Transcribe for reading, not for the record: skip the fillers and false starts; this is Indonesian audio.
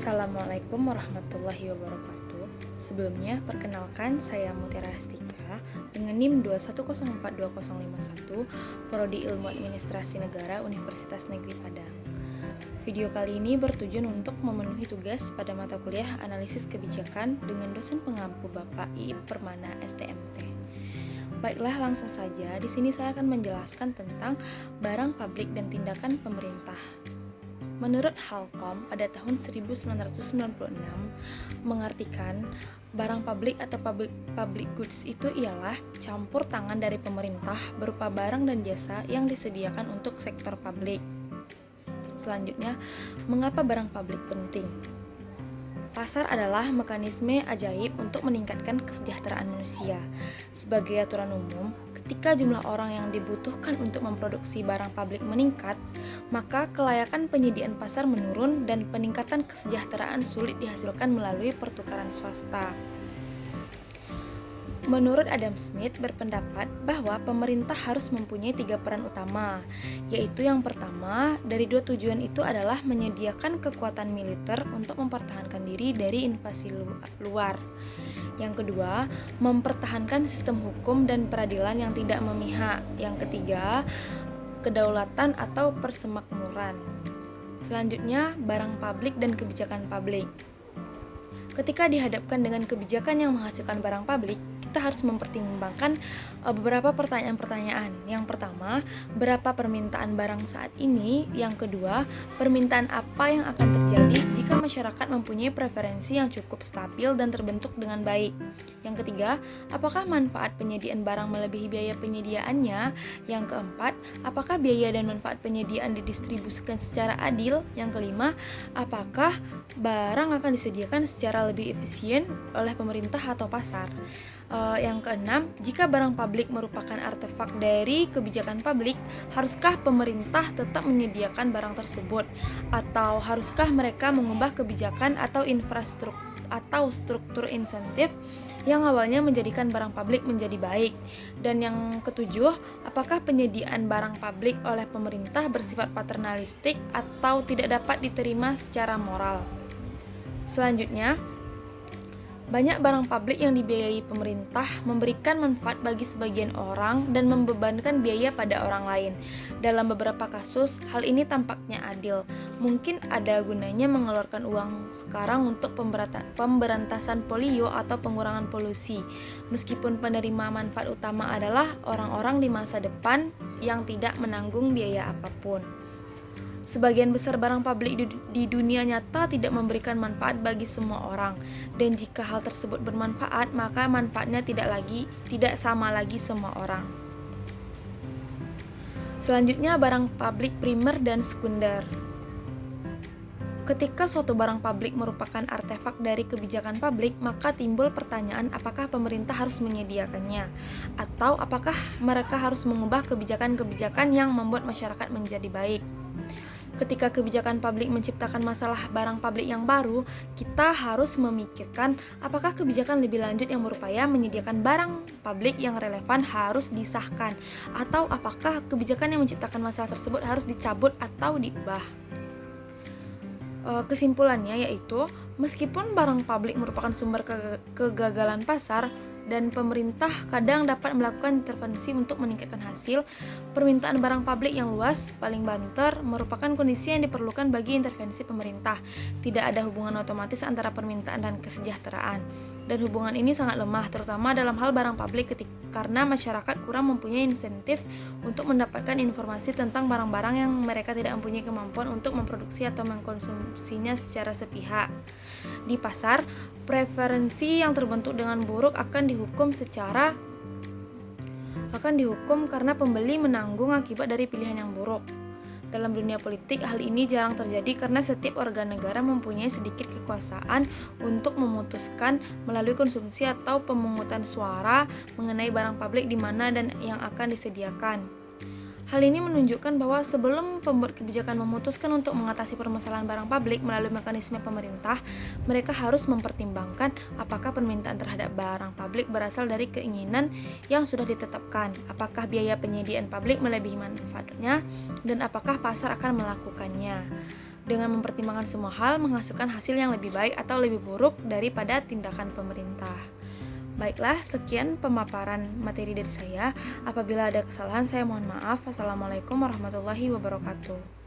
Assalamualaikum warahmatullahi wabarakatuh. Sebelumnya, perkenalkan saya Mutiara Astika dengan NIM 2104251, Prodi Ilmu Administrasi Negara Universitas Negeri Padang. Video kali ini bertujuan untuk memenuhi tugas pada mata kuliah Analisis Kebijakan dengan dosen pengampu Bapak Iip Permana STMT. Baiklah, langsung saja. Di sini saya akan menjelaskan tentang barang publik dan tindakan pemerintah. Menurut Halcom, pada tahun 1996 mengartikan barang publik atau public goods itu ialah campur tangan dari pemerintah berupa barang dan jasa yang disediakan untuk sektor publik. Selanjutnya, mengapa barang publik penting? Pasar adalah mekanisme ajaib untuk meningkatkan kesejahteraan manusia. Sebagai aturan umum, ketika jumlah orang yang dibutuhkan untuk memproduksi barang publik meningkat, maka kelayakan penyediaan pasar menurun dan peningkatan kesejahteraan sulit dihasilkan melalui pertukaran swasta. Menurut Adam Smith berpendapat bahwa pemerintah harus mempunyai 3 peran utama, yaitu yang pertama, dari 2 tujuan itu adalah menyediakan kekuatan militer untuk mempertahankan diri dari invasi luar. Yang kedua, mempertahankan sistem hukum dan peradilan yang tidak memihak. Yang ketiga, kedaulatan atau persemakmuran. Selanjutnya, barang publik dan kebijakan publik. Ketika dihadapkan dengan kebijakan yang menghasilkan barang publik, kita harus mempertimbangkan beberapa pertanyaan-pertanyaan. Yang pertama, berapa permintaan barang saat ini? Yang kedua, permintaan apa yang akan terjadi jika masyarakat mempunyai preferensi yang cukup stabil dan terbentuk dengan baik? Yang ketiga, apakah manfaat penyediaan barang melebihi biaya penyediaannya? Yang keempat, apakah biaya dan manfaat penyediaan didistribusikan secara adil? Yang kelima, apakah barang akan disediakan secara lebih efisien oleh pemerintah atau pasar? Yang keenam, jika barang publik merupakan artefak dari kebijakan publik, haruskah pemerintah tetap menyediakan barang tersebut? Atau haruskah mereka mengubah kebijakan atau infrastruktur atau struktur insentif yang awalnya menjadikan barang publik menjadi baik? Dan yang ketujuh, apakah penyediaan barang publik oleh pemerintah bersifat paternalistik atau tidak dapat diterima secara moral? Selanjutnya, banyak barang publik yang dibiayai pemerintah memberikan manfaat bagi sebagian orang dan membebankan biaya pada orang lain. Dalam beberapa kasus, hal ini tampaknya adil. Mungkin ada gunanya mengeluarkan uang sekarang untuk pemberantasan polio atau pengurangan polusi, meskipun penerima manfaat utama adalah orang-orang di masa depan yang tidak menanggung biaya apapun. Sebagian besar barang publik di dunia nyata tidak memberikan manfaat bagi semua orang, dan jika hal tersebut bermanfaat, maka manfaatnya tidak sama lagi semua orang. Selanjutnya, barang publik primer dan sekunder. Ketika suatu barang publik merupakan artefak dari kebijakan publik, maka timbul pertanyaan apakah pemerintah harus menyediakannya, atau apakah mereka harus mengubah kebijakan-kebijakan yang membuat masyarakat menjadi baik. Ketika kebijakan publik menciptakan masalah barang publik yang baru, kita harus memikirkan apakah kebijakan lebih lanjut yang berupaya menyediakan barang publik yang relevan harus disahkan, atau apakah kebijakan yang menciptakan masalah tersebut harus dicabut atau diubah. Kesimpulannya yaitu, meskipun barang publik merupakan sumber kegagalan pasar, dan pemerintah kadang dapat melakukan intervensi untuk meningkatkan hasil, permintaan barang publik yang luas, paling banter, merupakan kondisi yang diperlukan bagi intervensi pemerintah. Tidak ada hubungan otomatis antara permintaan dan kesejahteraan, dan hubungan ini sangat lemah, terutama dalam hal barang publik karena masyarakat kurang mempunyai insentif untuk mendapatkan informasi tentang barang-barang yang mereka tidak mempunyai kemampuan untuk memproduksi atau mengkonsumsinya secara sepihak. Di pasar, preferensi yang terbentuk dengan buruk akan dihukum karena pembeli menanggung akibat dari pilihan yang buruk. Dalam dunia politik, hal ini jarang terjadi karena setiap organ negara mempunyai sedikit kekuasaan untuk memutuskan melalui konsumsi atau pemungutan suara mengenai barang publik di mana dan yang akan disediakan. Hal ini menunjukkan bahwa sebelum pembuat kebijakan memutuskan untuk mengatasi permasalahan barang publik melalui mekanisme pemerintah, mereka harus mempertimbangkan apakah permintaan terhadap barang publik berasal dari keinginan yang sudah ditetapkan, apakah biaya penyediaan publik melebihi manfaatnya, dan apakah pasar akan melakukannya. dengan mempertimbangkan semua hal menghasilkan hasil yang lebih baik atau lebih buruk daripada tindakan pemerintah. Baiklah, sekian pemaparan materi dari saya. Apabila ada kesalahan, saya mohon maaf. Wassalamualaikum warahmatullahi wabarakatuh.